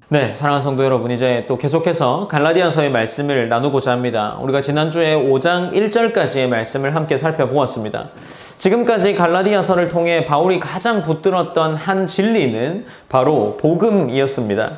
네, 사랑하는 성도 여러분, 이제 또 계속해서 갈라디아서의 말씀을 나누고자 합니다. 우리가 지난주에 5장 1절까지의 말씀을 함께 살펴보았습니다. 지금까지 갈라디아서를 통해 바울이 가장 붙들었던 한 진리는 바로 복음이었습니다.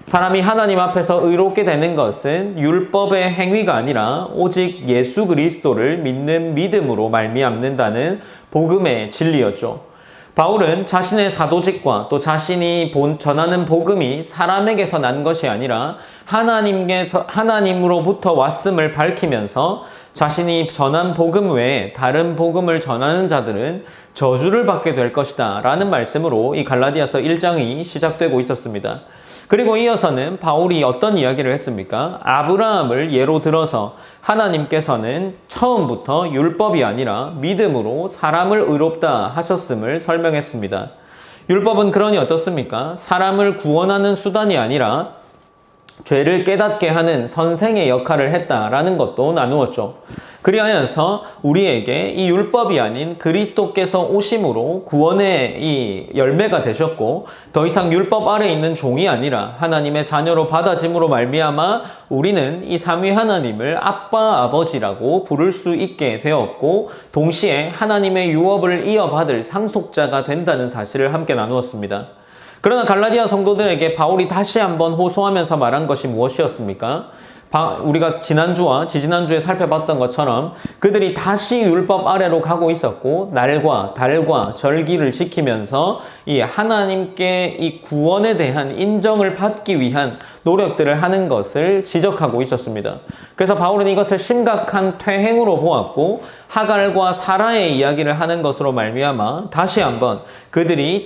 사람이 하나님 앞에서 의롭게 되는 것은 율법의 행위가 아니라 오직 예수 그리스도를 믿는 믿음으로 말미암는다는 복음의 진리였죠. 바울은 자신의 사도직과 또 자신이 전하는 복음이 사람에게서 난 것이 아니라 하나님으로부터 왔음을 밝히면서 자신이 전한 복음 외에 다른 복음을 전하는 자들은 저주를 받게 될 것이다 라는 말씀으로 이 갈라디아서 1장이 시작되고 있었습니다. 그리고 이어서는 바울이 어떤 이야기를 했습니까? 아브라함을 예로 들어서 하나님께서는 처음부터 율법이 아니라 믿음으로 사람을 의롭다 하셨음을 설명했습니다. 율법은 그러니 어떻습니까? 사람을 구원하는 수단이 아니라 죄를 깨닫게 하는 선생의 역할을 했다라는 것도 나누었죠. 그리하여서 우리에게 이 율법이 아닌 그리스도께서 오심으로 구원의 이 열매가 되셨고 더 이상 율법 아래 있는 종이 아니라 하나님의 자녀로 받아짐으로 말미암아 우리는 이 삼위 하나님을 아빠 아버지라고 부를 수 있게 되었고 동시에 하나님의 유업을 이어받을 상속자가 된다는 사실을 함께 나누었습니다. 그러나 갈라디아 성도들에게 바울이 다시 한번 호소하면서 말한 것이 무엇이었습니까? 우리가 지난주와 지지난주에 살펴봤던 것처럼 그들이 다시 율법 아래로 가고 있었고 날과 달과 절기를 지키면서 이 하나님께 이 구원에 대한 인정을 받기 위한 노력들을 하는 것을 지적하고 있었습니다. 그래서 바울은 이것을 심각한 퇴행으로 보았고 하갈과 사라의 이야기를 하는 것으로 말미암아 다시 한번 그들이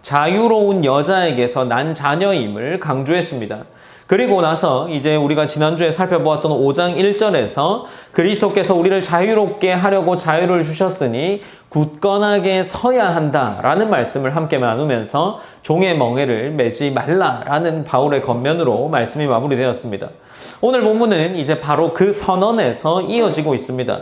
자유로운 여자에게서 난 자녀임을 강조했습니다. 그리고 나서 이제 우리가 지난주에 살펴보았던 5장 1절에서 그리스도께서 우리를 자유롭게 하려고 자유를 주셨으니 굳건하게 서야 한다라는 말씀을 함께 나누면서 종의 멍에를 매지 말라라는 바울의 권면으로 말씀이 마무리되었습니다. 오늘 본문은 이제 바로 그 선언에서 이어지고 있습니다.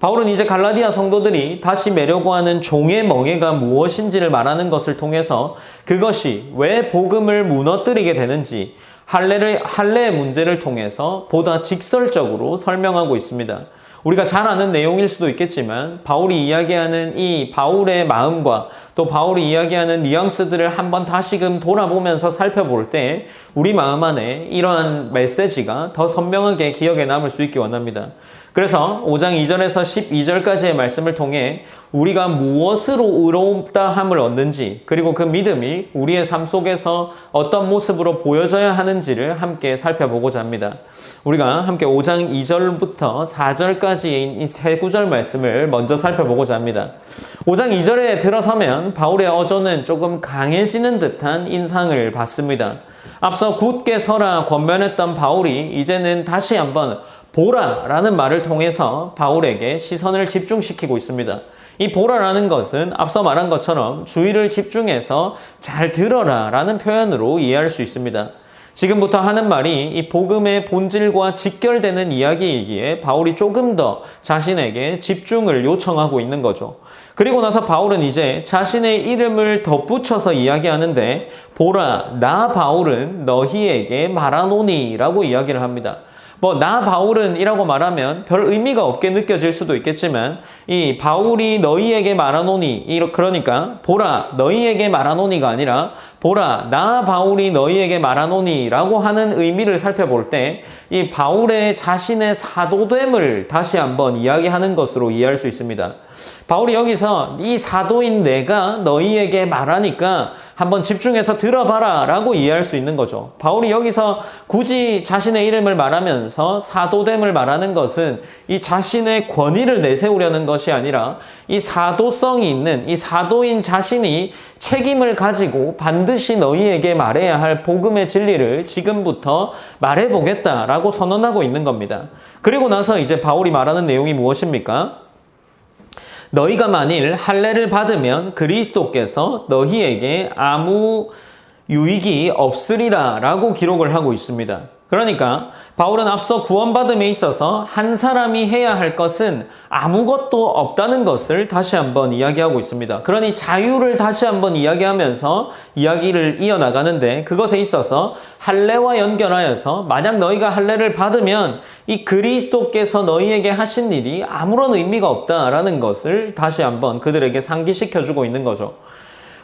바울은 이제 갈라디아 성도들이 다시 매려고 하는 종의 멍에가 무엇인지를 말하는 것을 통해서 그것이 왜 복음을 무너뜨리게 되는지 할례의 문제를 통해서 보다 직설적으로 설명하고 있습니다. 우리가 잘 아는 내용일 수도 있겠지만 바울이 이야기하는 이 바울의 마음과 또 바울이 이야기하는 뉘앙스들을 한번 다시금 돌아보면서 살펴볼 때 우리 마음 안에 이러한 메시지가 더 선명하게 기억에 남을 수 있기 원합니다. 그래서 5장 2절에서 12절까지의 말씀을 통해 우리가 무엇으로 의롭다 함을 얻는지 그리고 그 믿음이 우리의 삶 속에서 어떤 모습으로 보여져야 하는지를 함께 살펴보고자 합니다. 우리가 함께 5장 2절부터 4절까지의 이 세 구절 말씀을 먼저 살펴보고자 합니다. 5장 2절에 들어서면 바울의 어조는 조금 강해지는 듯한 인상을 받습니다. 앞서 굳게 서라 권면했던 바울이 이제는 다시 한번 보라라는 말을 통해서 바울에게 시선을 집중시키고 있습니다. 이 보라라는 것은 앞서 말한 것처럼 주의를 집중해서 잘 들어라 라는 표현으로 이해할 수 있습니다. 지금부터 하는 말이 이 복음의 본질과 직결되는 이야기이기에 바울이 조금 더 자신에게 집중을 요청하고 있는 거죠. 그리고 나서 바울은 이제 자신의 이름을 덧붙여서 이야기하는데 보라, 나 바울은 너희에게 말하노니 라고 이야기를 합니다. 나 바울은 이라고 말하면 별 의미가 없게 느껴질 수도 있겠지만 이 바울이 너희에게 말하노니 그러니까 보라 너희에게 말하노니가 아니라 보라 나 바울이 너희에게 말하노니 라고 하는 의미를 살펴볼 때 이 바울의 자신의 사도됨을 다시 한번 이야기하는 것으로 이해할 수 있습니다. 바울이 여기서 이 사도인 내가 너희에게 말하니까 한번 집중해서 들어봐라 라고 이해할 수 있는 거죠. 바울이 여기서 굳이 자신의 이름을 말하면서 사도됨을 말하는 것은 이 자신의 권위를 내세우려는 것이 아니라 이 사도성이 있는 이 사도인 자신이 책임을 가지고 반드시 너희에게 말해야 할 복음의 진리를 지금부터 말해보겠다라고 선언하고 있는 겁니다. 그리고 나서 이제 바울이 말하는 내용이 무엇입니까? 너희가 만일 할례를 받으면 그리스도께서 너희에게 아무 유익이 없으리라 라고 기록을 하고 있습니다. 그러니까 바울은 앞서 구원받음에 있어서 한 사람이 해야 할 것은 아무것도 없다는 것을 다시 한번 이야기하고 있습니다. 그러니 자유를 다시 한번 이야기하면서 이야기를 이어나가는데, 그것에 있어서 할례와 연결하여서 만약 너희가 할례를 받으면 이 그리스도께서 너희에게 하신 일이 아무런 의미가 없다라는 것을 다시 한번 그들에게 상기시켜주고 있는 거죠.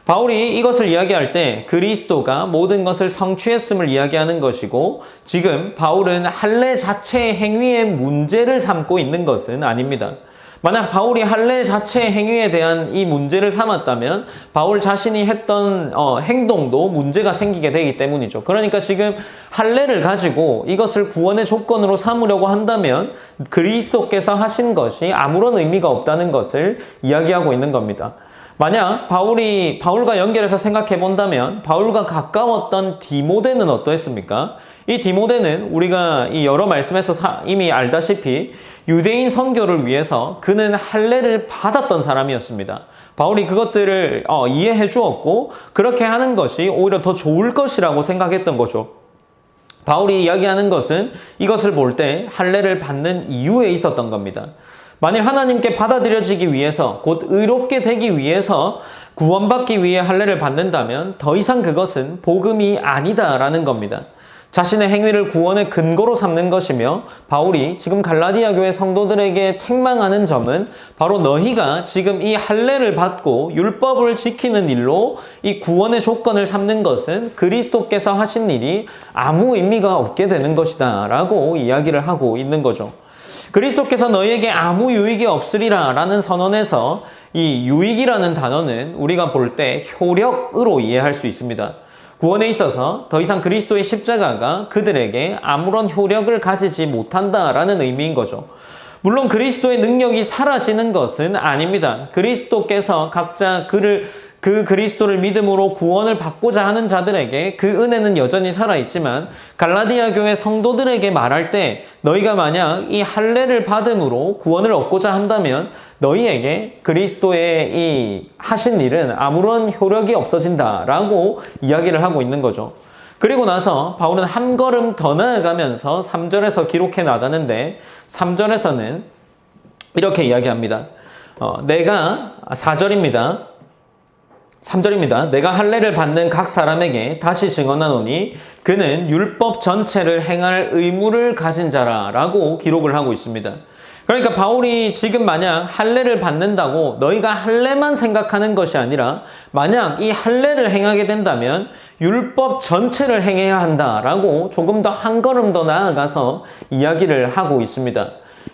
바울이 이것을 이야기할 때 그리스도가 모든 것을 성취했음을 이야기하는 것이고, 지금 바울은 할례 자체의 행위의 문제를 삼고 있는 것은 아닙니다. 만약 바울이 할례 자체의 행위에 대한 이 문제를 삼았다면 바울 자신이 했던 행동도 문제가 생기게 되기 때문이죠. 그러니까 지금 할례를 가지고 이것을 구원의 조건으로 삼으려고 한다면 그리스도께서 하신 것이 아무런 의미가 없다는 것을 이야기하고 있는 겁니다. 만약 바울과 연결해서 생각해 본다면 바울과 가까웠던 디모데는 어떠했습니까? 이 디모데는 우리가 이 여러 말씀에서 이미 알다시피 유대인 선교를 위해서 그는 할례를 받았던 사람이었습니다. 바울이 그것들을 이해해 주었고, 그렇게 하는 것이 오히려 더 좋을 것이라고 생각했던 거죠. 바울이 이야기하는 것은 이것을 볼 때 할례를 받는 이유에 있었던 겁니다. 만일 하나님께 받아들여지기 위해서, 곧 의롭게 되기 위해서 구원받기 위해 할례를 받는다면 더 이상 그것은 복음이 아니다라는 겁니다. 자신의 행위를 구원의 근거로 삼는 것이며, 바울이 지금 갈라디아 교회 성도들에게 책망하는 점은 바로 너희가 지금 이 할례를 받고 율법을 지키는 일로 이 구원의 조건을 삼는 것은 그리스도께서 하신 일이 아무 의미가 없게 되는 것이다 라고 이야기를 하고 있는 거죠. 그리스도께서 너희에게 아무 유익이 없으리라 라는 선언에서 이 유익이라는 단어는 우리가 볼 때 효력으로 이해할 수 있습니다. 구원에 있어서 더 이상 그리스도의 십자가가 그들에게 아무런 효력을 가지지 못한다라는 의미인 거죠. 물론 그리스도의 능력이 사라지는 것은 아닙니다. 그리스도께서 각자 그 그리스도를 믿음으로 구원을 받고자 하는 자들에게 그 은혜는 여전히 살아있지만, 갈라디아 교회 성도들에게 말할 때 너희가 만약 이 할례를 받음으로 구원을 얻고자 한다면 너희에게 그리스도의 이 하신 일은 아무런 효력이 없어진다라고 이야기를 하고 있는 거죠. 그리고 나서 바울은 한 걸음 더 나아가면서 3절에서 기록해 나가는데, 3절에서는 이렇게 이야기합니다. 3절입니다. 내가 할례를 받는 각 사람에게 다시 증언하노니 그는 율법 전체를 행할 의무를 가진 자라라고 기록을 하고 있습니다. 그러니까 바울이 지금 만약 할례를 받는다고 너희가 할례만 생각하는 것이 아니라 만약 이 할례를 행하게 된다면 율법 전체를 행해야 한다라고 조금 더 한 걸음 더 나아가서 이야기를 하고 있습니다.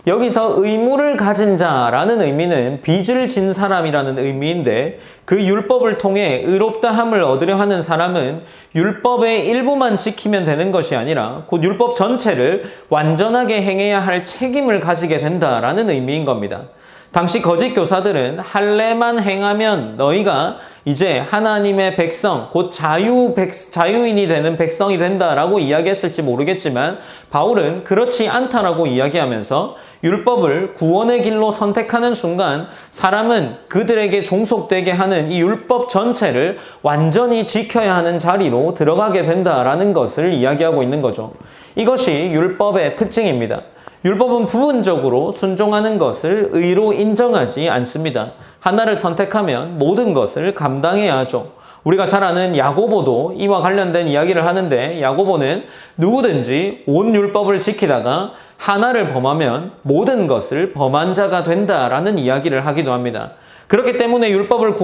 여기서 의무를 가진 자라는 의미는 빚을 진 사람이라는 의미인데, 그 율법을 통해 의롭다함을 얻으려 하는 사람은 율법의 일부만 지키면 되는 것이 아니라 곧 율법 전체를 완전하게 행해야 할 책임을 가지게 된다라는 의미인 겁니다. 당시 거짓 교사들은 할례만 행하면 너희가 이제 하나님의 백성, 곧 자유인이 되는 백성이 된다라고 이야기했을지 모르겠지만, 바울은 그렇지 않다라고 이야기하면서 율법을 구원의 길로 선택하는 순간 사람은 그들에게 종속되게 하는 이 율법 전체를 완전히 지켜야 하는 자리로 들어가게 된다라는 것을 이야기하고 있는 거죠. 이것이 율법의 특징입니다. 율법은 부분적으로 순종하는 것을 의로 인정하지 않습니다. 하나를 선택하면 모든 것을 감당해야 하죠. 우리가 잘 아는 야고보도 이와 관련된 이야기를 하는데, 야고보는 누구든지 온 율법을 지키다가 하나를 범하면 모든 것을 범한 자가 된다라는 이야기를 하기도 합니다. 그렇기 때문에 율법은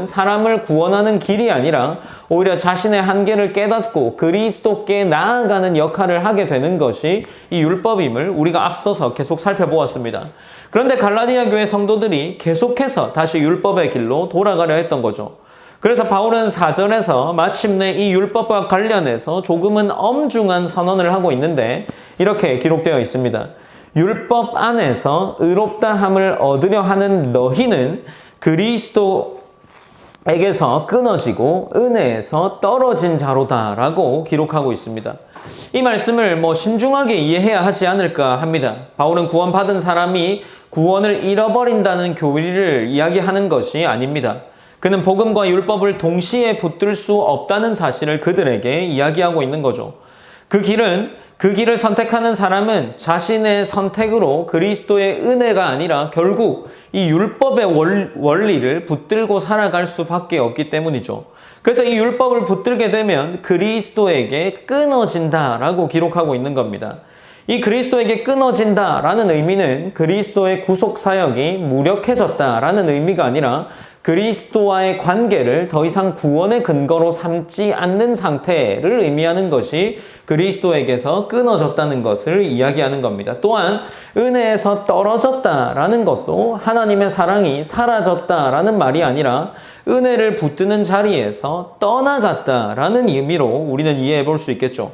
사람을 구원하는 길이 아니라 오히려 자신의 한계를 깨닫고 그리스도께 나아가는 역할을 하게 되는 것이 이 율법임을 우리가 앞서서 계속 살펴보았습니다. 그런데 갈라디아 교회 성도들이 계속해서 다시 율법의 길로 돌아가려 했던 거죠. 그래서 바울은 4절에서 마침내 이 율법과 관련해서 조금은 엄중한 선언을 하고 있는데, 이렇게 기록되어 있습니다. 율법 안에서 의롭다함을 얻으려 하는 너희는 그리스도에게서 끊어지고 은혜에서 떨어진 자로다라고 기록하고 있습니다. 이 말씀을 신중하게 이해해야 하지 않을까 합니다. 바울은 구원받은 사람이 구원을 잃어버린다는 교리를 이야기하는 것이 아닙니다. 그는 복음과 율법을 동시에 붙들 수 없다는 사실을 그들에게 이야기하고 있는 거죠. 그 길을 선택하는 사람은 자신의 선택으로 그리스도의 은혜가 아니라 결국 이 율법의 원리를 붙들고 살아갈 수밖에 없기 때문이죠. 그래서 이 율법을 붙들게 되면 그리스도에게 끊어진다라고 기록하고 있는 겁니다. 이 그리스도에게 끊어진다라는 의미는 그리스도의 구속 사역이 무력해졌다라는 의미가 아니라 그리스도와의 관계를 더 이상 구원의 근거로 삼지 않는 상태를 의미하는 것이 그리스도에게서 끊어졌다는 것을 이야기하는 겁니다. 또한 은혜에서 떨어졌다라는 것도 하나님의 사랑이 사라졌다라는 말이 아니라 은혜를 붙드는 자리에서 떠나갔다라는 의미로 우리는 이해해 볼 수 있겠죠.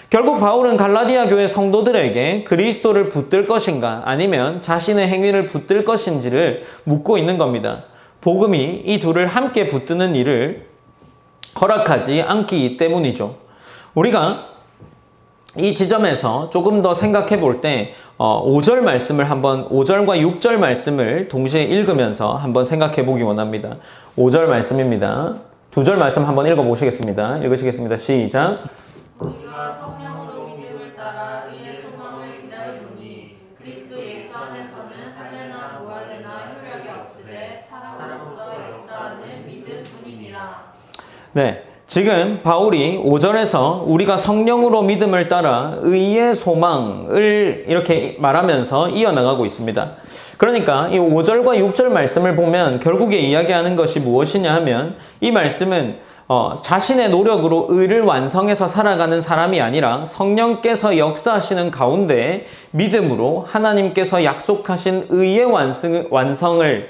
결국 바울은 갈라디아 교회 성도들에게 그리스도를 붙들 것인가 아니면 자신의 행위를 붙들 것인지를 묻고 있는 겁니다. 복음이 이 둘을 함께 붙드는 일을 허락하지 않기 때문이죠. 우리가 이 지점에서 조금 더 생각해 볼 때 5절 말씀을 한번 5절과 6절 말씀을 동시에 읽으면서 한번 생각해 보기 원합니다. 5절 말씀입니다. 2절 말씀 한번 읽어 보시겠습니다. 읽으시겠습니다. 시작. 우리가 성령으로 믿음을 따라 의의 소망을 기다리노니 그리스도 예수 안에서는 할례나 무할례나 효력이 없으되 사랑으로서 역사하는 믿음뿐이니라. 네. 지금 바울이 5절에서 우리가 성령으로 믿음을 따라 의의 소망을 이렇게 말하면서 이어나가고 있습니다. 그러니까 이 5절과 6절 말씀을 보면 결국에 이야기하는 것이 무엇이냐 하면 이 말씀은 자신의 노력으로 의를 완성해서 살아가는 사람이 아니라 성령께서 역사하시는 가운데 믿음으로 하나님께서 약속하신 의의 완성을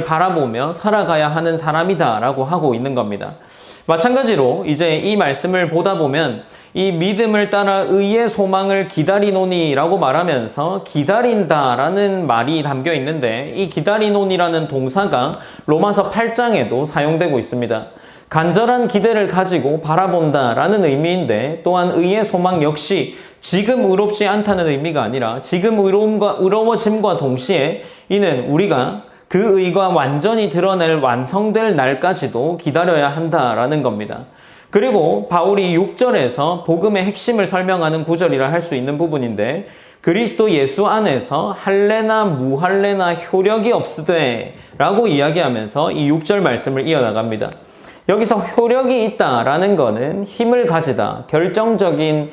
바라보며 살아가야 하는 사람이다라고 하고 있는 겁니다. 마찬가지로 이제 이 말씀을 보다 보면 이 믿음을 따라 의의 소망을 기다리노니라고 말하면서 기다린다라는 말이 담겨 있는데 이 기다리노니라는 동사가 로마서 8장에도 사용되고 있습니다. 간절한 기대를 가지고 바라본다라는 의미인데 또한 의의 소망 역시 지금 의롭지 않다는 의미가 아니라 지금 의로워짐과 동시에 이는 우리가 그 의가 완전히 드러낼 완성될 날까지도 기다려야 한다라는 겁니다. 그리고 바울이 6절에서 복음의 핵심을 설명하는 구절이라 할 수 있는 부분인데 그리스도 예수 안에서 할례나 무할례나 효력이 없으되 라고 이야기하면서 이 6절 말씀을 이어나갑니다. 여기서 효력이 있다라는 것은 힘을 가지다, 결정적인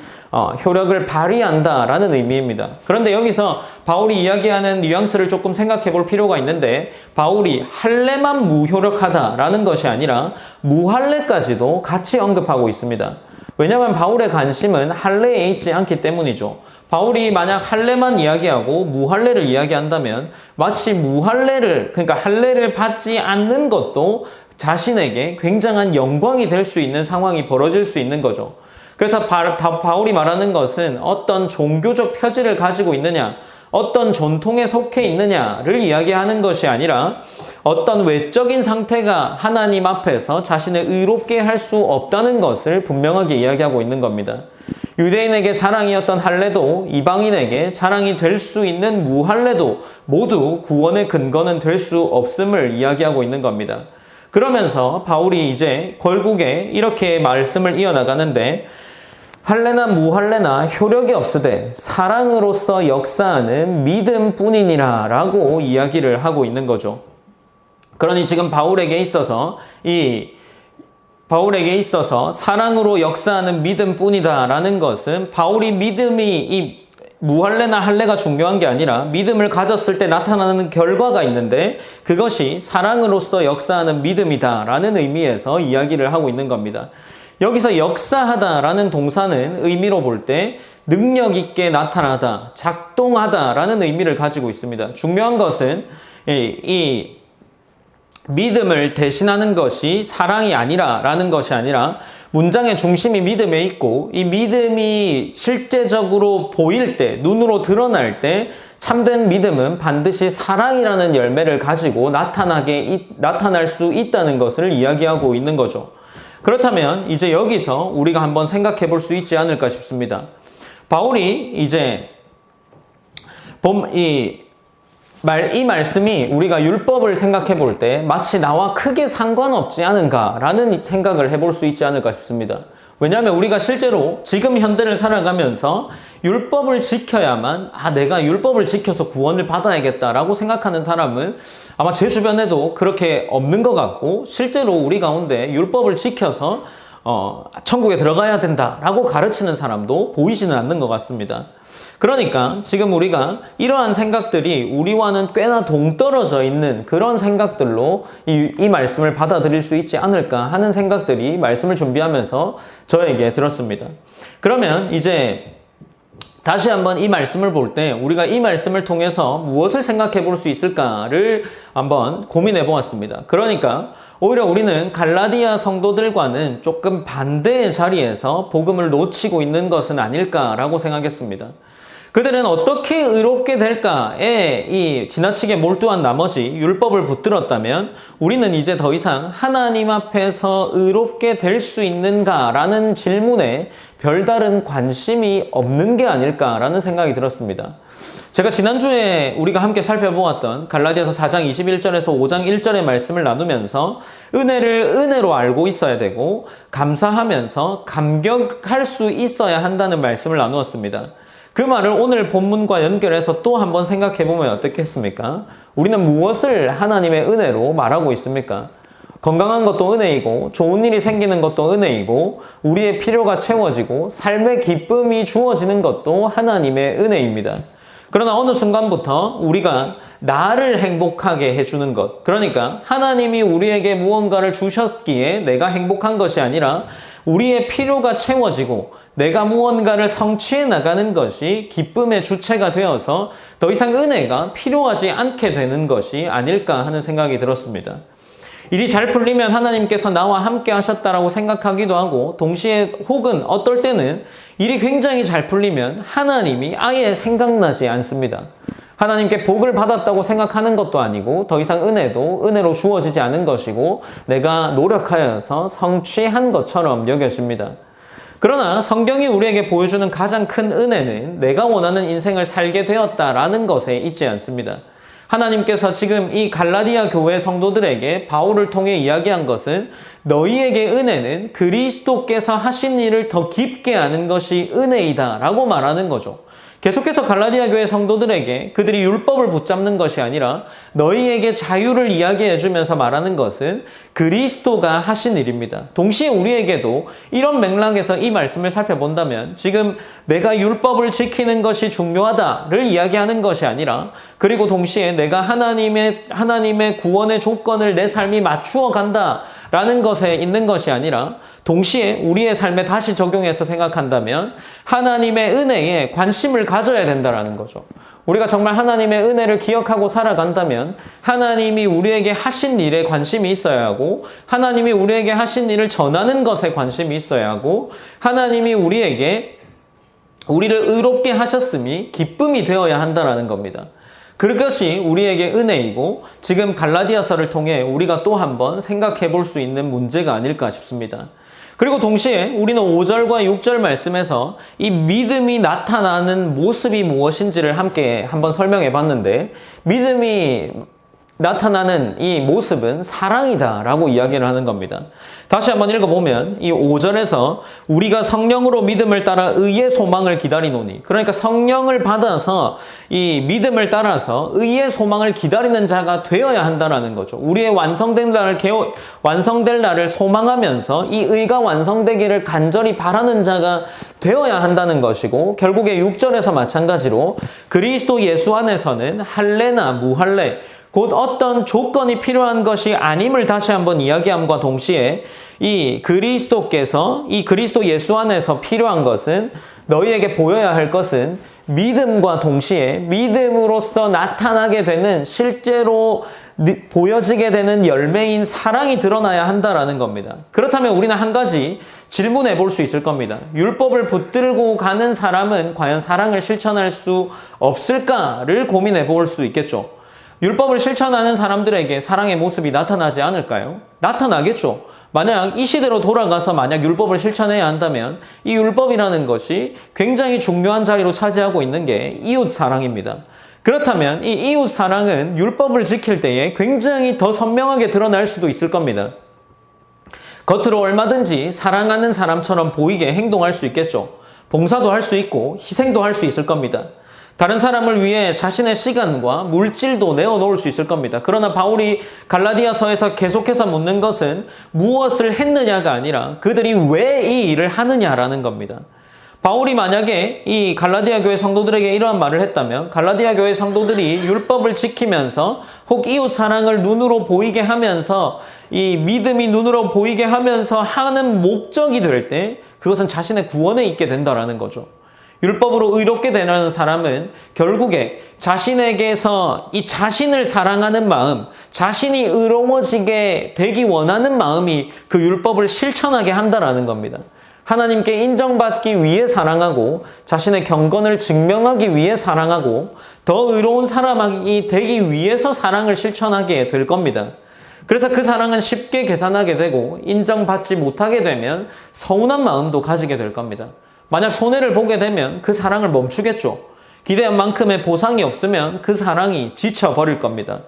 효력을 발휘한다 라는 의미입니다. 그런데 여기서 바울이 이야기하는 뉘앙스를 조금 생각해 볼 필요가 있는데 바울이 할례만 무효력하다 라는 것이 아니라 무할례까지도 같이 언급하고 있습니다. 왜냐하면 바울의 관심은 할례에 있지 않기 때문이죠. 바울이 만약 할례만 이야기하고 무할례를 이야기한다면 마치 그러니까 할례를 받지 않는 것도 자신에게 굉장한 영광이 될 수 있는 상황이 벌어질 수 있는 거죠. 그래서 바울이 말하는 것은 어떤 종교적 표지를 가지고 있느냐, 어떤 전통에 속해 있느냐를 이야기하는 것이 아니라 어떤 외적인 상태가 하나님 앞에서 자신을 의롭게 할 수 없다는 것을 분명하게 이야기하고 있는 겁니다. 유대인에게 자랑이었던 할례도 이방인에게 자랑이 될 수 있는 무할례도 모두 구원의 근거는 될 수 없음을 이야기하고 있는 겁니다. 그러면서 바울이 이제 결국에 이렇게 말씀을 이어나가는데 할례나 무할례나 효력이 없으되 사랑으로서 역사하는 믿음뿐이니라 라고 이야기를 하고 있는 거죠. 그러니 지금 바울에게 있어서 사랑으로 역사하는 믿음뿐이다 라는 것은 바울이 믿음이 무할례나 할례가 중요한 게 아니라 믿음을 가졌을 때 나타나는 결과가 있는데 그것이 사랑으로서 역사하는 믿음이다 라는 의미에서 이야기를 하고 있는 겁니다. 여기서 역사하다 라는 동사는 의미로 볼 때 능력 있게 나타나다, 작동하다 라는 의미를 가지고 있습니다. 중요한 것은 이 믿음을 대신하는 것이 사랑이 아니라 라는 것이 아니라 문장의 중심이 믿음에 있고 이 믿음이 실제적으로 보일 때, 눈으로 드러날 때 참된 믿음은 반드시 사랑이라는 열매를 가지고 나타날 수 있다는 것을 이야기하고 있는 거죠. 그렇다면 이제 여기서 우리가 한번 생각해 볼 수 있지 않을까 싶습니다. 바울이 이제 이 말씀이 우리가 율법을 생각해 볼 때 마치 나와 크게 상관없지 않은가라는 생각을 해볼 수 있지 않을까 싶습니다. 왜냐하면 우리가 실제로 지금 현대를 살아가면서 율법을 지켜야만 내가 율법을 지켜서 구원을 받아야겠다라고 생각하는 사람은 아마 제 주변에도 그렇게 없는 것 같고, 실제로 우리 가운데 율법을 지켜서 천국에 들어가야 된다라고 가르치는 사람도 보이지는 않는 것 같습니다. 그러니까 지금 우리가 이러한 생각들이 우리와는 꽤나 동떨어져 있는 그런 생각들로 이 말씀을 받아들일 수 있지 않을까 하는 생각들이 말씀을 준비하면서 저에게 들었습니다. 그러면 이제 다시 한번 이 말씀을 볼 때 우리가 이 말씀을 통해서 무엇을 생각해 볼 수 있을까를 한번 고민해 보았습니다. 그러니까 오히려 우리는 갈라디아 성도들과는 조금 반대의 자리에서 복음을 놓치고 있는 것은 아닐까라고 생각했습니다. 그들은 어떻게 의롭게 될까에 이 지나치게 몰두한 나머지 율법을 붙들었다면 우리는 이제 더 이상 하나님 앞에서 의롭게 될 수 있는가라는 질문에 별다른 관심이 없는 게 아닐까라는 생각이 들었습니다. 제가 지난주에 우리가 함께 살펴보았던 갈라디아서 4장 21절에서 5장 1절의 말씀을 나누면서 은혜를 은혜로 알고 있어야 되고 감사하면서 감격할 수 있어야 한다는 말씀을 나누었습니다. 그 말을 오늘 본문과 연결해서 또 한번 생각해 보면 어떻겠습니까? 우리는 무엇을 하나님의 은혜로 말하고 있습니까? 건강한 것도 은혜이고, 좋은 일이 생기는 것도 은혜이고, 우리의 필요가 채워지고, 삶의 기쁨이 주어지는 것도 하나님의 은혜입니다. 그러나 어느 순간부터 우리가 나를 행복하게 해주는 것, 그러니까 하나님이 우리에게 무언가를 주셨기에 내가 행복한 것이 아니라 우리의 필요가 채워지고 내가 무언가를 성취해 나가는 것이 기쁨의 주체가 되어서 더 이상 은혜가 필요하지 않게 되는 것이 아닐까 하는 생각이 들었습니다. 일이 잘 풀리면 하나님께서 나와 함께 하셨다라고 생각하기도 하고, 동시에 혹은 어떨 때는 일이 굉장히 잘 풀리면 하나님이 아예 생각나지 않습니다. 하나님께 복을 받았다고 생각하는 것도 아니고, 더 이상 은혜도 은혜로 주어지지 않은 것이고, 내가 노력하여서 성취한 것처럼 여겨집니다. 그러나 성경이 우리에게 보여주는 가장 큰 은혜는 내가 원하는 인생을 살게 되었다라는 것에 있지 않습니다. 하나님께서 지금 이 갈라디아 교회 성도들에게 바울을 통해 이야기한 것은 너희에게 은혜는 그리스도께서 하신 일을 더 깊게 아는 것이 은혜이다 라고 말하는 거죠. 계속해서 갈라디아 교회 성도들에게 그들이 율법을 붙잡는 것이 아니라 너희에게 자유를 이야기해 주면서 말하는 것은 그리스도가 하신 일입니다. 동시에 우리에게도 이런 맥락에서 이 말씀을 살펴본다면 지금 내가 율법을 지키는 것이 중요하다를 이야기하는 것이 아니라, 그리고 동시에 내가 하나님의 구원의 조건을 내 삶이 맞추어 간다 라는 것에 있는 것이 아니라, 동시에 우리의 삶에 다시 적용해서 생각한다면 하나님의 은혜에 관심을 가져야 된다라는 거죠. 우리가 정말 하나님의 은혜를 기억하고 살아간다면 하나님이 우리에게 하신 일에 관심이 있어야 하고, 하나님이 우리에게 하신 일을 전하는 것에 관심이 있어야 하고, 하나님이 우리를 의롭게 하셨음이 기쁨이 되어야 한다라는 겁니다. 그것이 우리에게 은혜이고, 지금 갈라디아서를 통해 우리가 또 한번 생각해 볼 수 있는 문제가 아닐까 싶습니다. 그리고 동시에 우리는 5절과 6절 말씀에서 이 믿음이 나타나는 모습이 무엇인지를 함께 한번 설명해 봤는데, 믿음이 나타나는 이 모습은 사랑이다 라고 이야기를 하는 겁니다. 다시 한번 읽어보면 이 5절에서 우리가 성령으로 믿음을 따라 의의 소망을 기다리노니, 그러니까 성령을 받아서 이 믿음을 따라서 의의 소망을 기다리는 자가 되어야 한다라는 거죠. 우리의 완성될 날을 소망하면서 이 의가 완성되기를 간절히 바라는 자가 되어야 한다는 것이고, 결국에 6절에서 마찬가지로 그리스도 예수 안에서는 할례나 무할례, 곧 어떤 조건이 필요한 것이 아님을 다시 한번 이야기함과 동시에 이 그리스도 예수 안에서 필요한 것은, 너희에게 보여야 할 것은 믿음과 동시에 믿음으로써 나타나게 되는, 실제로 보여지게 되는 열매인 사랑이 드러나야 한다라는 겁니다. 그렇다면 우리는 한 가지 질문해 볼 수 있을 겁니다. 율법을 붙들고 가는 사람은 과연 사랑을 실천할 수 없을까를 고민해 볼 수 있겠죠. 율법을 실천하는 사람들에게 사랑의 모습이 나타나지 않을까요? 나타나겠죠. 만약 이 시대로 돌아가서 만약 율법을 실천해야 한다면 이 율법이라는 것이 굉장히 중요한 자리로 차지하고 있는 게 이웃 사랑입니다. 그렇다면 이 이웃 사랑은 율법을 지킬 때에 굉장히 더 선명하게 드러날 수도 있을 겁니다. 겉으로 얼마든지 사랑하는 사람처럼 보이게 행동할 수 있겠죠. 봉사도 할 수 있고 희생도 할 수 있을 겁니다. 다른 사람을 위해 자신의 시간과 물질도 내어놓을 수 있을 겁니다. 그러나 바울이 갈라디아서에서 계속해서 묻는 것은 무엇을 했느냐가 아니라 그들이 왜 이 일을 하느냐라는 겁니다. 바울이 만약에 이 갈라디아 교회 성도들에게 이러한 말을 했다면 갈라디아 교회 성도들이 율법을 지키면서 혹 이웃 사랑을 눈으로 보이게 하면서 이 믿음이 눈으로 보이게 하면서 하는 목적이 될 때 그것은 자신의 구원에 있게 된다라는 거죠. 율법으로 의롭게 되는 사람은 결국에 자신에게서 이 자신을 사랑하는 마음, 자신이 의로워지게 되기 원하는 마음이 그 율법을 실천하게 한다라는 겁니다. 하나님께 인정받기 위해 사랑하고 자신의 경건을 증명하기 위해 사랑하고 더 의로운 사람이 되기 위해서 사랑을 실천하게 될 겁니다. 그래서 그 사랑은 쉽게 계산하게 되고 인정받지 못하게 되면 서운한 마음도 가지게 될 겁니다. 만약 손해를 보게 되면 그 사랑을 멈추겠죠. 기대한 만큼의 보상이 없으면 그 사랑이 지쳐버릴 겁니다.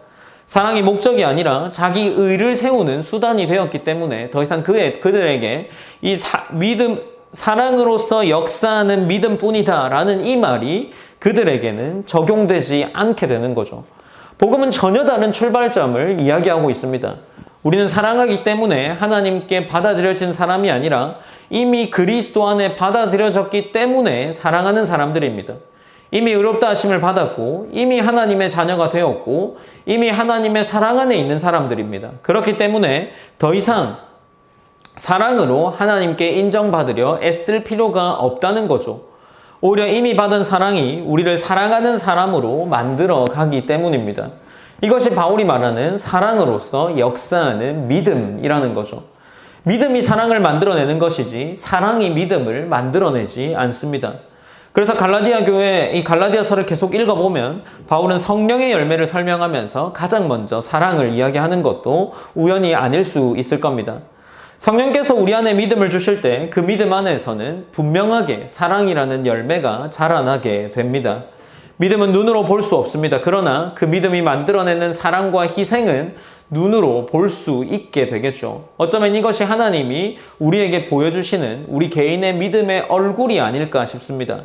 사랑이 목적이 아니라 자기 의를 세우는 수단이 되었기 때문에 더 이상 그들에게 이 사랑으로서 역사하는 믿음뿐이다 라는 이 말이 그들에게는 적용되지 않게 되는 거죠. 복음은 전혀 다른 출발점을 이야기하고 있습니다. 우리는 사랑하기 때문에 하나님께 받아들여진 사람이 아니라 이미 그리스도 안에 받아들여졌기 때문에 사랑하는 사람들입니다. 이미 의롭다 하심을 받았고 이미 하나님의 자녀가 되었고 이미 하나님의 사랑 안에 있는 사람들입니다. 그렇기 때문에 더 이상 사랑으로 하나님께 인정받으려 애쓸 필요가 없다는 거죠. 오히려 이미 받은 사랑이 우리를 사랑하는 사람으로 만들어 가기 때문입니다. 이것이 바울이 말하는 사랑으로서 역사하는 믿음이라는 거죠. 믿음이 사랑을 만들어내는 것이지 사랑이 믿음을 만들어내지 않습니다. 그래서 갈라디아 교회 이 갈라디아서를 계속 읽어보면 바울은 성령의 열매를 설명하면서 가장 먼저 사랑을 이야기하는 것도 우연이 아닐 수 있을 겁니다. 성령께서 우리 안에 믿음을 주실 때 그 믿음 안에서는 분명하게 사랑이라는 열매가 자라나게 됩니다. 믿음은 눈으로 볼 수 없습니다. 그러나 그 믿음이 만들어내는 사랑과 희생은 눈으로 볼 수 있게 되겠죠. 어쩌면 이것이 하나님이 우리에게 보여주시는 우리 개인의 믿음의 얼굴이 아닐까 싶습니다.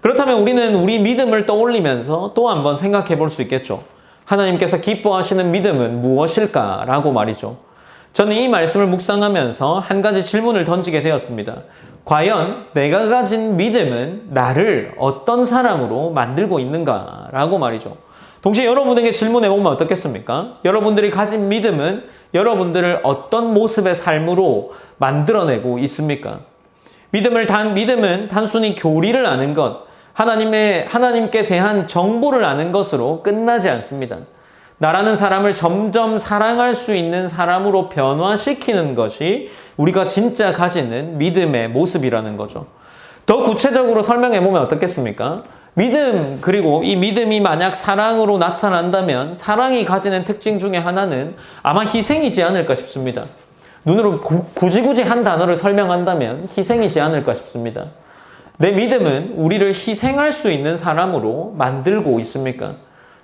그렇다면 우리는 우리 믿음을 떠올리면서 또 한번 생각해 볼 수 있겠죠. 하나님께서 기뻐하시는 믿음은 무엇일까라고 말이죠. 저는 이 말씀을 묵상하면서 한 가지 질문을 던지게 되었습니다. 과연 내가 가진 믿음은 나를 어떤 사람으로 만들고 있는가라고 말이죠. 동시에 여러분에게 질문해 보면 어떻겠습니까? 여러분들이 가진 믿음은 여러분들을 어떤 모습의 삶으로 만들어내고 있습니까? 믿음은 단순히 교리를 아는 것, 하나님께 대한 정보를 아는 것으로 끝나지 않습니다. 나라는 사람을 점점 사랑할 수 있는 사람으로 변화시키는 것이 우리가 진짜 가지는 믿음의 모습이라는 거죠. 더 구체적으로 설명해 보면 어떻겠습니까? 믿음, 그리고 이 믿음이 만약 사랑으로 나타난다면 사랑이 가지는 특징 중에 하나는 아마 희생이지 않을까 싶습니다. 눈으로 굳이 한 단어를 설명한다면 희생이지 않을까 싶습니다. 내 믿음은 우리를 희생할 수 있는 사람으로 만들고 있습니까?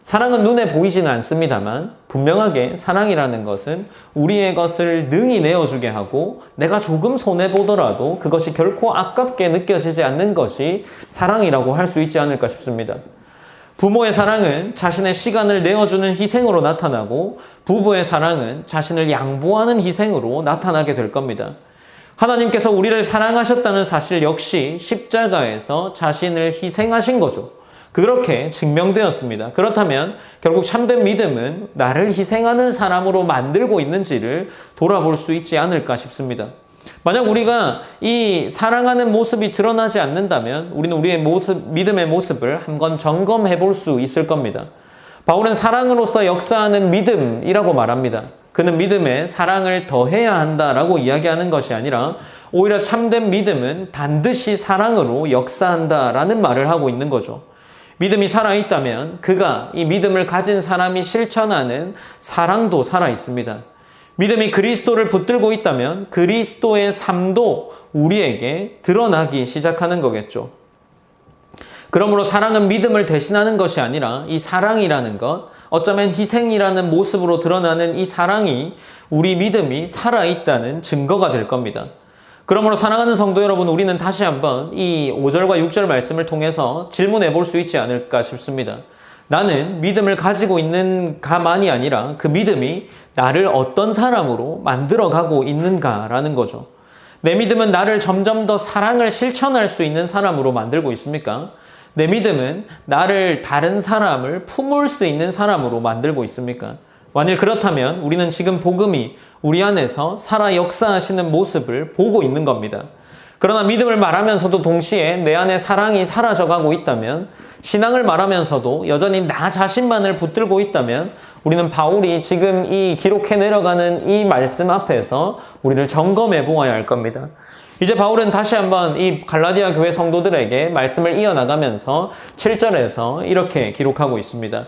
사랑은 눈에 보이지는 않습니다만 분명하게 사랑이라는 것은 우리의 것을 능히 내어주게 하고 내가 조금 손해보더라도 그것이 결코 아깝게 느껴지지 않는 것이 사랑이라고 할 수 있지 않을까 싶습니다. 부모의 사랑은 자신의 시간을 내어주는 희생으로 나타나고 부부의 사랑은 자신을 양보하는 희생으로 나타나게 될 겁니다. 하나님께서 우리를 사랑하셨다는 사실 역시 십자가에서 자신을 희생하신 거죠. 그렇게 증명되었습니다. 그렇다면 결국 참된 믿음은 나를 희생하는 사람으로 만들고 있는지를 돌아볼 수 있지 않을까 싶습니다. 만약 우리가 이 사랑하는 모습이 드러나지 않는다면 우리는 우리의 믿음의 모습을 한번 점검해 볼 수 있을 겁니다. 바울은 사랑으로서 역사하는 믿음이라고 말합니다. 그는 믿음에 사랑을 더해야 한다라고 이야기하는 것이 아니라 오히려 참된 믿음은 반드시 사랑으로 역사한다라는 말을 하고 있는 거죠. 믿음이 살아있다면 그가 이 믿음을 가진 사람이 실천하는 사랑도 살아있습니다. 믿음이 그리스도를 붙들고 있다면 그리스도의 삶도 우리에게 드러나기 시작하는 거겠죠. 그러므로 사랑은 믿음을 대신하는 것이 아니라 이 사랑이라는 것, 어쩌면 희생이라는 모습으로 드러나는 이 사랑이 우리 믿음이 살아있다는 증거가 될 겁니다. 그러므로 사랑하는 성도 여러분, 우리는 다시 한번 이 5절과 6절 말씀을 통해서 질문해 볼 수 있지 않을까 싶습니다. 나는 믿음을 가지고 있는가만이 아니라 그 믿음이 나를 어떤 사람으로 만들어가고 있는가라는 거죠. 내 믿음은 나를 점점 더 사랑을 실천할 수 있는 사람으로 만들고 있습니까? 내 믿음은 나를 다른 사람을 품을 수 있는 사람으로 만들고 있습니까? 만일 그렇다면 우리는 지금 복음이 우리 안에서 살아 역사하시는 모습을 보고 있는 겁니다. 그러나 믿음을 말하면서도 동시에 내 안에 사랑이 사라져가고 있다면, 신앙을 말하면서도 여전히 나 자신만을 붙들고 있다면 우리는 바울이 지금 이 기록해 내려가는 이 말씀 앞에서 우리를 점검해 보아야 할 겁니다. 이제 바울은 다시 한번 이 갈라디아 교회 성도들에게 말씀을 이어나가면서 7절에서 이렇게 기록하고 있습니다.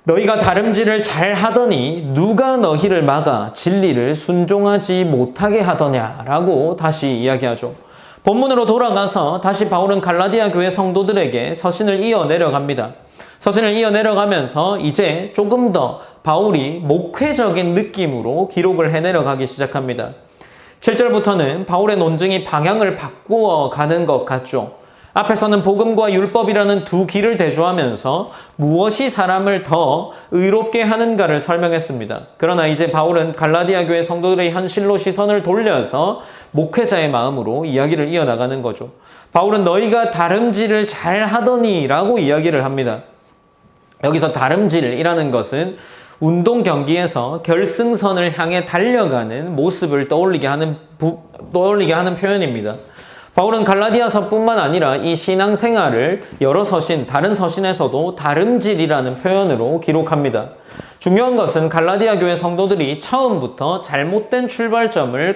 너희가 다름질을 잘 하더니 누가 너희를 막아 진리를 순종하지 못하게 하더냐라고 다시 이야기하죠. 본문으로 돌아가서 다시 바울은 갈라디아 교회 성도들에게 서신을 이어 내려갑니다. 서신을 이어 내려가면서 이제 조금 더 바울이 목회적인 느낌으로 기록을 해 내려가기 시작합니다. 7절부터는 바울의 논증이 방향을 바꾸어 가는 것 같죠. 앞에서는 복음과 율법이라는 두 길을 대조하면서 무엇이 사람을 더 의롭게 하는가를 설명했습니다. 그러나 이제 바울은 갈라디아 교회 성도들의 현실로 시선을 돌려서 목회자의 마음으로 이야기를 이어나가는 거죠. 바울은 너희가 다름질을 잘 하더니 라고 이야기를 합니다. 여기서 다름질이라는 것은 운동 경기에서 결승선을 향해 달려가는 모습을 떠올리게 하는 표현입니다. 바울은 갈라디아서뿐만 아니라 이 신앙생활을 여러 서신, 다른 서신에서도 다름질이라는 표현으로 기록합니다. 중요한 것은 갈라디아 교회 성도들이 처음부터 잘못된 출발을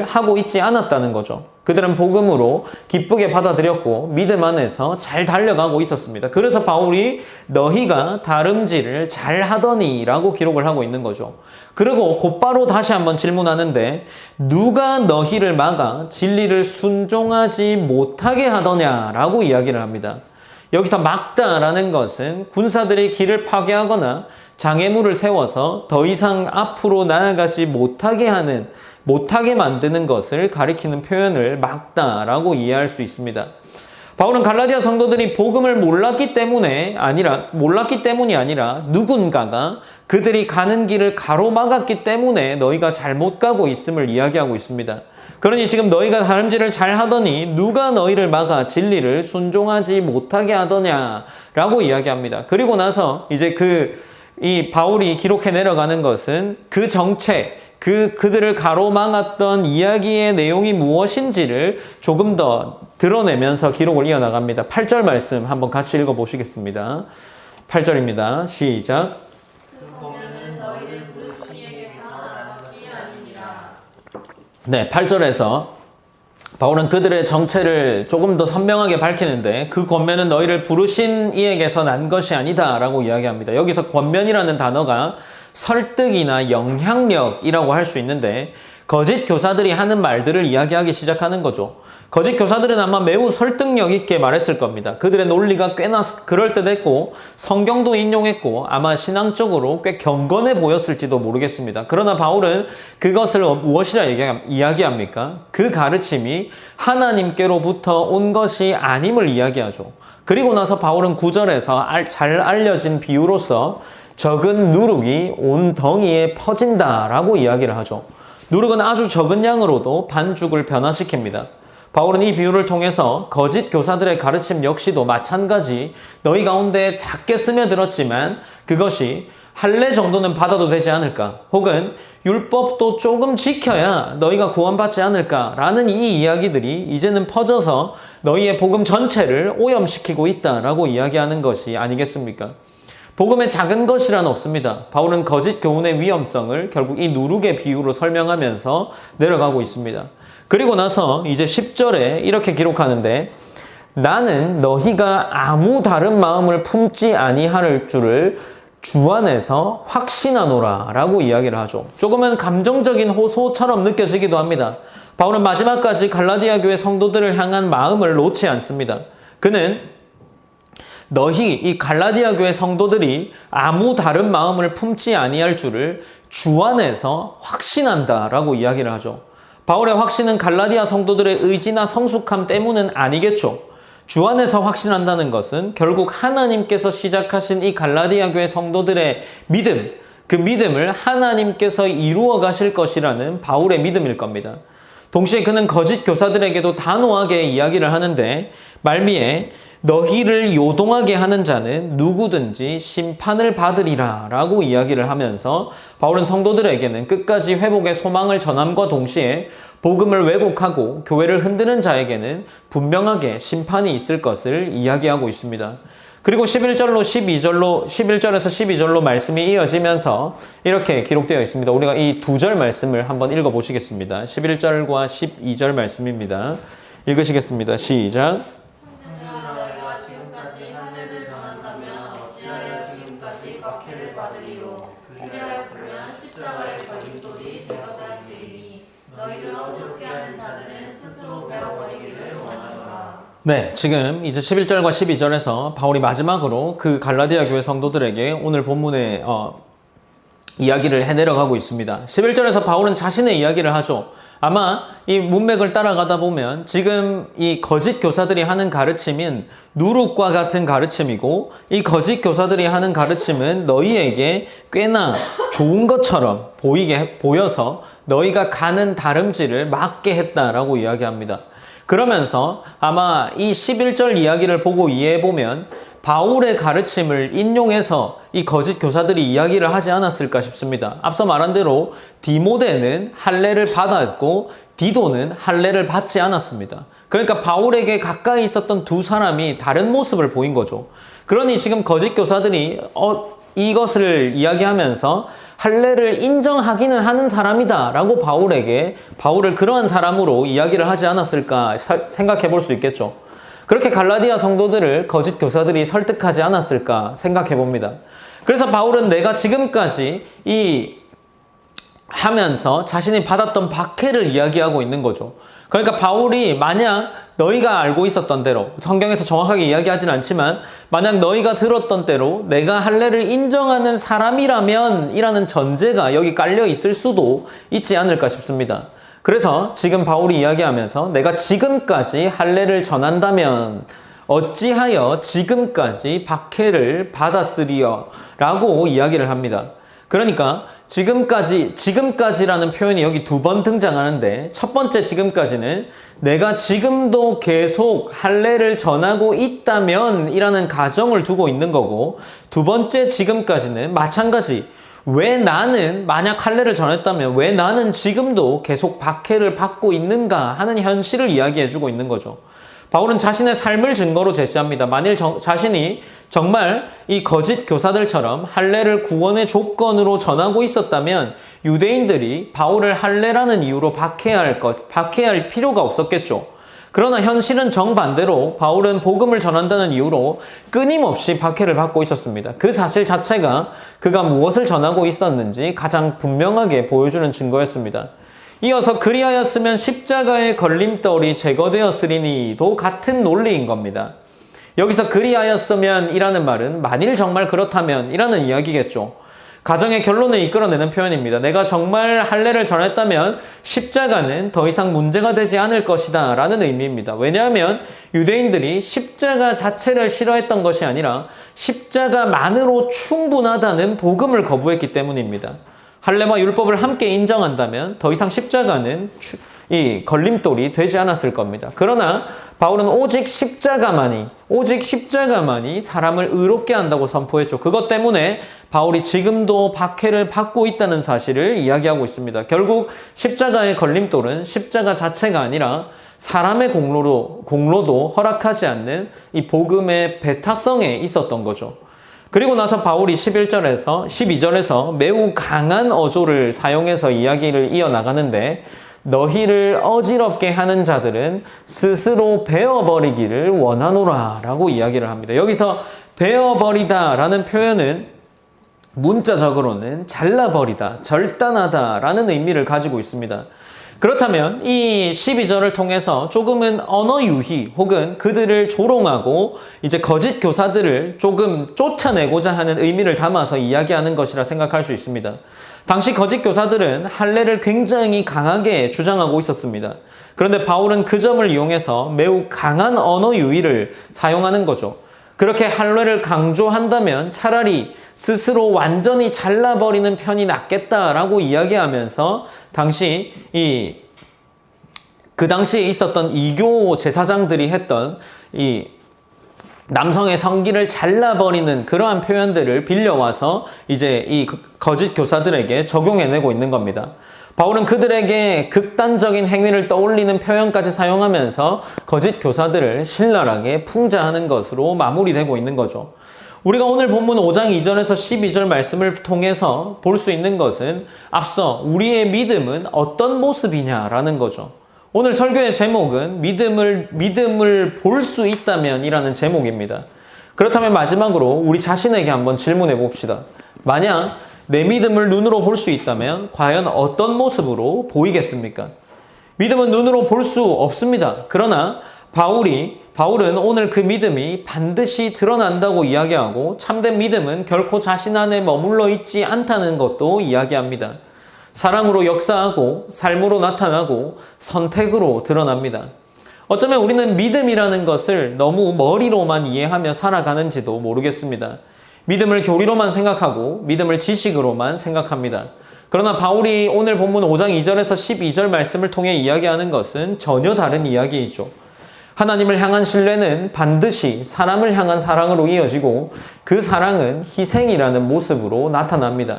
하고 있지 않았다는 거죠. 그들은 복음으로 기쁘게 받아들였고 믿음 안에서 잘 달려가고 있었습니다. 그래서 바울이 너희가 다름질을 잘 하더니 라고 기록을 하고 있는 거죠. 그리고 곧바로 다시 한번 질문하는데 누가 너희를 막아 진리를 순종하지 못하게 하더냐라고 이야기를 합니다. 여기서 막다라는 것은 군사들이 길을 파괴하거나 장애물을 세워서 더 이상 앞으로 나아가지 못하게 만드는 것을 가리키는 표현을 막다라고 이해할 수 있습니다. 바울은 갈라디아 성도들이 복음을 몰랐기 때문이 아니라 누군가가 그들이 가는 길을 가로막았기 때문에 너희가 잘못 가고 있음을 이야기하고 있습니다. 그러니 지금 너희가 다름질을 잘 하더니 누가 너희를 막아 진리를 순종하지 못하게 하더냐라고 이야기합니다. 그리고 나서 이제 이 바울이 기록해 내려가는 것은 그 정체, 그들을 가로막았던 이야기의 내용이 무엇인지를 조금 더 드러내면서 기록을 이어나갑니다. 8절 말씀 한번 같이 읽어보시겠습니다. 8절입니다. 시작. 보면은 너희를 부르신 이에게서 난 것이 아니니라. 네, 8절에서 바울은 그들의 정체를 조금 더 선명하게 밝히는데 그 권면은 너희를 부르신 이에게서 난 것이 아니다 라고 이야기합니다. 여기서 권면이라는 단어가 설득이나 영향력이라고 할 수 있는데 거짓 교사들이 하는 말들을 이야기하기 시작하는 거죠. 거짓 교사들은 아마 매우 설득력 있게 말했을 겁니다. 그들의 논리가 꽤나 그럴듯했고 성경도 인용했고 아마 신앙적으로 꽤 경건해 보였을지도 모르겠습니다. 그러나 바울은 그것을 무엇이라 이야기합니까? 그 가르침이 하나님께로부터 온 것이 아님을 이야기하죠. 그리고 나서 바울은 9절에서 잘 알려진 비유로서 적은 누룩이 온 덩이에 퍼진다라고 이야기를 하죠. 누룩은 아주 적은 양으로도 반죽을 변화시킵니다. 바울은 이 비유를 통해서 거짓 교사들의 가르침 역시도 마찬가지 너희 가운데 작게 스며들었지만 그것이 할례 정도는 받아도 되지 않을까? 혹은 율법도 조금 지켜야 너희가 구원받지 않을까라는 이 이야기들이 이제는 퍼져서 너희의 복음 전체를 오염시키고 있다라고 이야기하는 것이 아니겠습니까? 복음의 작은 것이란 없습니다. 바울은 거짓 교훈의 위험성을 결국 이 누룩의 비유로 설명하면서 내려가고 있습니다. 그리고 나서 이제 10절에 이렇게 기록하는데 나는 너희가 아무 다른 마음을 품지 아니할 줄을 주 안에서 확신하노라 라고 이야기를 하죠. 조금은 감정적인 호소처럼 느껴지기도 합니다. 바울은 마지막까지 갈라디아 교회 성도들을 향한 마음을 놓지 않습니다. 그는 너희 이 갈라디아 교회 성도들이 아무 다른 마음을 품지 아니할 줄을 주 안에서 확신한다라고 이야기를 하죠. 바울의 확신은 갈라디아 성도들의 의지나 성숙함 때문은 아니겠죠. 주 안에서 확신한다는 것은 결국 하나님께서 시작하신 이 갈라디아 교회 성도들의 믿음, 그 믿음을 하나님께서 이루어 가실 것이라는 바울의 믿음일 겁니다. 동시에 그는 거짓 교사들에게도 단호하게 이야기를 하는데 말미에 너희를 요동하게 하는 자는 누구든지 심판을 받으리라 라고 이야기를 하면서 바울은 성도들에게는 끝까지 회복의 소망을 전함과 동시에 복음을 왜곡하고 교회를 흔드는 자에게는 분명하게 심판이 있을 것을 이야기하고 있습니다. 그리고 11절에서 12절로 말씀이 이어지면서 이렇게 기록되어 있습니다. 우리가 이 두 절 말씀을 한번 읽어보시겠습니다. 11절과 12절 말씀입니다. 읽으시겠습니다. 시작. 형제들아 너희가 지금까지 할례를 전한다면 어찌하여 지금까지 박해를 받으리요. 그리하였으면 십자가의 걸림돌이 제거되었으리니 너희를 어지럽게 하는 자들은 스스로 베어버리기를 원하노라. 네, 지금 이제 11절과 12절에서 바울이 마지막으로 그 갈라디아 교회 성도들에게 오늘 본문의 이야기를 해내려가고 있습니다. 11절에서 바울은 자신의 이야기를 하죠. 아마 이 문맥을 따라가다 보면 지금 이 거짓 교사들이 하는 가르침은 누룩과 같은 가르침이고 이 거짓 교사들이 하는 가르침은 너희에게 꽤나 좋은 것처럼 보여서 너희가 가는 다름질을 막게 했다라고 이야기합니다. 그러면서 아마 이 11절 이야기를 보고 이해해보면 바울의 가르침을 인용해서 이 거짓 교사들이 이야기를 하지 않았을까 싶습니다. 앞서 말한 대로 디모데는 할례를 받았고 디도는 할례를 받지 않았습니다. 그러니까 바울에게 가까이 있었던 두 사람이 다른 모습을 보인 거죠. 그러니 지금 거짓 교사들이 이것을 이야기하면서 할례를 인정하기는 하는 사람이다 라고 바울을 그러한 사람으로 이야기를 하지 않았을까 생각해 볼 수 있겠죠. 그렇게 갈라디아 성도들을 거짓 교사들이 설득하지 않았을까 생각해 봅니다. 그래서 바울은 내가 지금까지 하면서 자신이 받았던 박해를 이야기하고 있는 거죠. 그러니까 바울이 만약 너희가 알고 있었던 대로, 성경에서 정확하게 이야기하진 않지만 만약 너희가 들었던 대로 내가 할례를 인정하는 사람이라면 이라는 전제가 여기 깔려 있을 수도 있지 않을까 싶습니다. 그래서 지금 바울이 이야기하면서 내가 지금까지 할례를 전한다면 어찌하여 지금까지 박해를 받았으리요 라고 이야기를 합니다. 그러니까 지금까지라는 표현이 여기 두 번 등장하는데 첫 번째 지금까지는 내가 지금도 계속 할례를 전하고 있다면 이라는 가정을 두고 있는 거고, 두 번째 지금까지는 마찬가지 왜 나는 만약 할례를 전했다면 왜 나는 지금도 계속 박해를 받고 있는가 하는 현실을 이야기해주고 있는 거죠. 바울은 자신의 삶을 증거로 제시합니다. 만일 자신이 정말 이 거짓 교사들처럼 할례를 구원의 조건으로 전하고 있었다면 유대인들이 바울을 할례라는 이유로 박해할 필요가 없었겠죠. 그러나 현실은 정반대로 바울은 복음을 전한다는 이유로 끊임없이 박해를 받고 있었습니다. 그 사실 자체가 그가 무엇을 전하고 있었는지 가장 분명하게 보여주는 증거였습니다. 이어서 그리하였으면 십자가의 걸림돌이 제거되었으리니도 같은 논리인 겁니다. 여기서 그리하였으면 이라는 말은 만일 정말 그렇다면 이라는 이야기겠죠. 가정의 결론을 이끌어내는 표현입니다. 내가 정말 할례를 전했다면 십자가는 더 이상 문제가 되지 않을 것이다 라는 의미입니다. 왜냐하면 유대인들이 십자가 자체를 싫어했던 것이 아니라 십자가만으로 충분하다는 복음을 거부했기 때문입니다. 할례와 율법을 함께 인정한다면 더 이상 십자가는 이 걸림돌이 되지 않았을 겁니다. 그러나 바울은 오직 십자가만이 사람을 의롭게 한다고 선포했죠. 그것 때문에 바울이 지금도 박해를 받고 있다는 사실을 이야기하고 있습니다. 결국 십자가의 걸림돌은 십자가 자체가 아니라 사람의 공로도 허락하지 않는 이 복음의 배타성에 있었던 거죠. 그리고 나서 바울이 12절에서 매우 강한 어조를 사용해서 이야기를 이어나가는데 너희를 어지럽게 하는 자들은 스스로 베어버리기를 원하노라 라고 이야기를 합니다. 여기서 베어버리다 라는 표현은 문자적으로는 잘라버리다, 절단하다 라는 의미를 가지고 있습니다. 그렇다면 이 12절을 통해서 조금은 언어 유희 혹은 그들을 조롱하고 이제 거짓 교사들을 조금 쫓아내고자 하는 의미를 담아서 이야기하는 것이라 생각할 수 있습니다. 당시 거짓 교사들은 할례를 굉장히 강하게 주장하고 있었습니다. 그런데 바울은 그 점을 이용해서 매우 강한 언어 유희를 사용하는 거죠. 그렇게 할례를 강조한다면 차라리 스스로 완전히 잘라버리는 편이 낫겠다라고 이야기하면서 그 당시에 있었던 이교 제사장들이 했던 이 남성의 성기를 잘라버리는 그러한 표현들을 빌려와서 이제 이 거짓 교사들에게 적용해내고 있는 겁니다. 바울은 그들에게 극단적인 행위를 떠올리는 표현까지 사용하면서 거짓 교사들을 신랄하게 풍자하는 것으로 마무리되고 있는 거죠. 우리가 오늘 본문 5장 2절에서 12절 말씀을 통해서 볼 수 있는 것은 앞서 우리의 믿음은 어떤 모습이냐라는 거죠. 오늘 설교의 제목은 믿음을 볼 수 있다면 이라는 제목입니다. 그렇다면 마지막으로 우리 자신에게 한번 질문해 봅시다. 만약 내 믿음을 눈으로 볼 수 있다면 과연 어떤 모습으로 보이겠습니까? 믿음은 눈으로 볼 수 없습니다. 그러나 바울은 오늘 그 믿음이 반드시 드러난다고 이야기하고 참된 믿음은 결코 자신 안에 머물러 있지 않다는 것도 이야기합니다. 사랑으로 역사하고 삶으로 나타나고 선택으로 드러납니다. 어쩌면 우리는 믿음이라는 것을 너무 머리로만 이해하며 살아가는지도 모르겠습니다. 믿음을 교리로만 생각하고 믿음을 지식으로만 생각합니다. 그러나 바울이 오늘 본문 5장 2절에서 12절 말씀을 통해 이야기하는 것은 전혀 다른 이야기이죠. 하나님을 향한 신뢰는 반드시 사람을 향한 사랑으로 이어지고 그 사랑은 희생이라는 모습으로 나타납니다.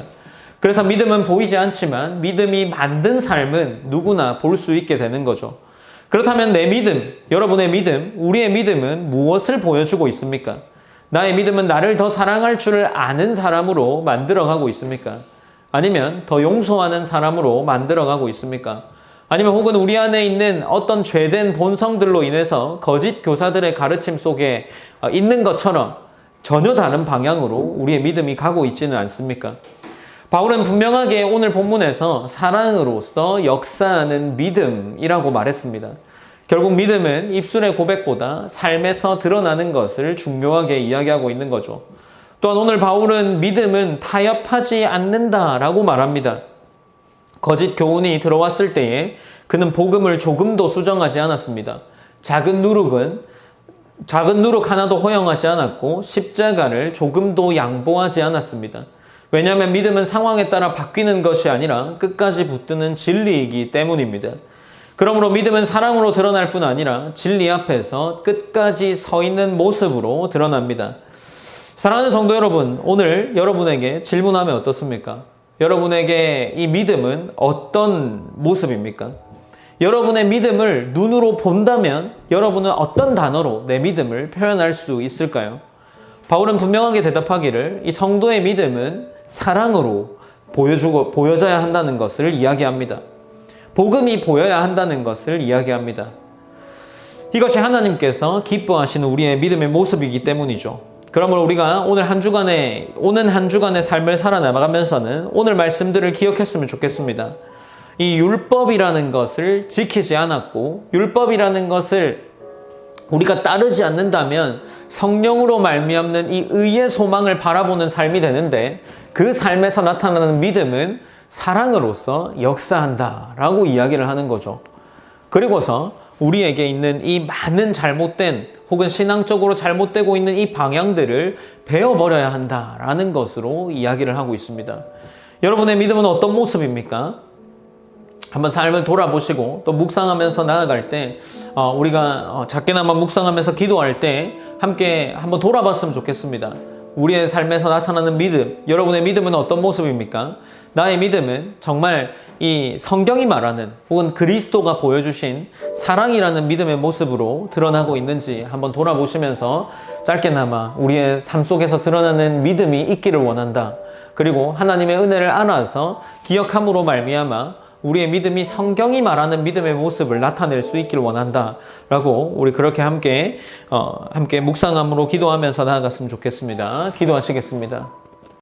그래서 믿음은 보이지 않지만 믿음이 만든 삶은 누구나 볼 수 있게 되는 거죠. 그렇다면 내 믿음, 여러분의 믿음, 우리의 믿음은 무엇을 보여주고 있습니까? 나의 믿음은 나를 더 사랑할 줄을 아는 사람으로 만들어가고 있습니까? 아니면 더 용서하는 사람으로 만들어가고 있습니까? 아니면 혹은 우리 안에 있는 어떤 죄된 본성들로 인해서 거짓 교사들의 가르침 속에 있는 것처럼 전혀 다른 방향으로 우리의 믿음이 가고 있지는 않습니까? 바울은 분명하게 오늘 본문에서 사랑으로서 역사하는 믿음이라고 말했습니다. 결국 믿음은 입술의 고백보다 삶에서 드러나는 것을 중요하게 이야기하고 있는 거죠. 또한 오늘 바울은 믿음은 타협하지 않는다라고 말합니다. 거짓 교훈이 들어왔을 때에 그는 복음을 조금도 수정하지 않았습니다. 작은 누룩 하나도 허용하지 않았고 십자가를 조금도 양보하지 않았습니다. 왜냐하면 믿음은 상황에 따라 바뀌는 것이 아니라 끝까지 붙드는 진리이기 때문입니다. 그러므로 믿음은 사랑으로 드러날 뿐 아니라 진리 앞에서 끝까지 서 있는 모습으로 드러납니다. 사랑하는 성도 여러분, 오늘 여러분에게 질문하면 어떻습니까? 여러분에게 이 믿음은 어떤 모습입니까? 여러분의 믿음을 눈으로 본다면 여러분은 어떤 단어로 내 믿음을 표현할 수 있을까요? 바울은 분명하게 대답하기를 이 성도의 믿음은 사랑으로 보여져야 한다는 것을 이야기합니다. 복음이 보여야 한다는 것을 이야기합니다. 이것이 하나님께서 기뻐하시는 우리의 믿음의 모습이기 때문이죠. 그러므로 우리가 오는 한 주간의 삶을 살아나가면서는 오늘 말씀들을 기억했으면 좋겠습니다. 이 율법이라는 것을 지키지 않았고 율법이라는 것을 우리가 따르지 않는다면 성령으로 말미암는 이 의의 소망을 바라보는 삶이 되는데 그 삶에서 나타나는 믿음은 사랑으로서 역사한다라고 이야기를 하는 거죠. 그리고서 우리에게 있는 이 많은 잘못된 혹은 신앙적으로 잘못되고 있는 이 방향들을 베어버려야 한다라는 것으로 이야기를 하고 있습니다. 여러분의 믿음은 어떤 모습입니까? 한번 삶을 돌아보시고 또 묵상하면서 나아갈 때 우리가 작게나마 묵상하면서 기도할 때 함께 한번 돌아봤으면 좋겠습니다. 우리의 삶에서 나타나는 믿음, 여러분의 믿음은 어떤 모습입니까? 나의 믿음은 정말 이 성경이 말하는 혹은 그리스도가 보여주신 사랑이라는 믿음의 모습으로 드러나고 있는지 한번 돌아보시면서 짧게나마 우리의 삶 속에서 드러나는 믿음이 있기를 원한다. 그리고 하나님의 은혜를 알아서 기억함으로 말미암아 우리의 믿음이 성경이 말하는 믿음의 모습을 나타낼 수 있기를 원한다 라고 우리 그렇게 함께 묵상함으로 기도하면서 나아갔으면 좋겠습니다. 기도하시겠습니다.